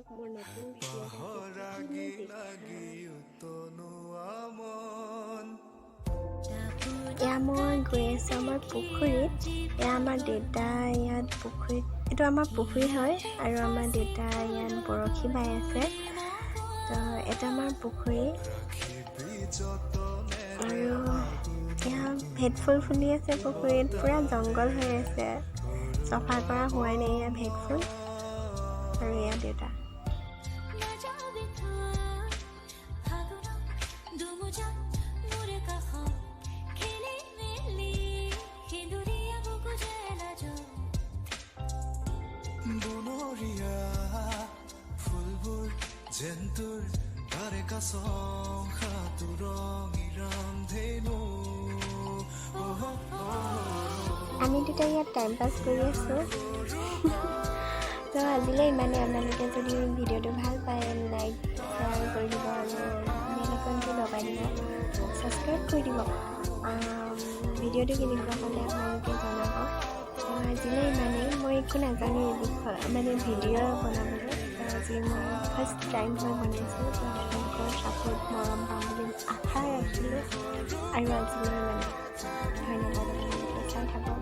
মোৰ নতুন ভিডিঅ' এয়া মই গৈ আছোঁ আমাৰ পুখুৰীত। এয়া আমাৰ দেউতা ইয়াত পুখুৰীত, এইটো আমাৰ পুখুৰী হয় আৰু আমাৰ দেউতা ইয়াত বৰশী বাই আছে। তো এটা আমাৰ পুখুৰী আৰু এয়া ভেটফুল ফুলি আছে পুখুৰীত, পূৰা জংঘল হৈ আছে, চফা কৰা হোৱাই নাই এয়া ভেটফুল। আৰু এয়া দেউতা। Jentur bare ka song khaturong iram dhenu আমি দুটা ইয়াত টাইম পাছ কৰি আছোঁ। তো আজিলৈ ইমানে। আপোনালোকে যদি ভিডিঅ'টো ভাল পায় লাইক শ্বেয়াৰ কৰি দিব আৰু বেল আইকনটো দবাই দিব, ছাবস্ক্ৰাইব কৰি দিব। ভিডিঅ'টো কেনেকুৱা হ'লে আপোনালোকে জনাব। তো আজিলৈ ইমানেই। মই একো নাজানো এই বিষয়ে, মানে ভিডিঅ' বনাবলৈ। আজি মই ফাৰ্ষ্ট টাইম মই বনাইছোঁ, তো আপোনালোকৰ ছাপোৰ্ট মৰম পাম বুলি আশা ৰাখিলোঁ। আৰু আজিলৈ ইমানেই। ধন্যবাদ। আপোনালোকে চাই থাকক।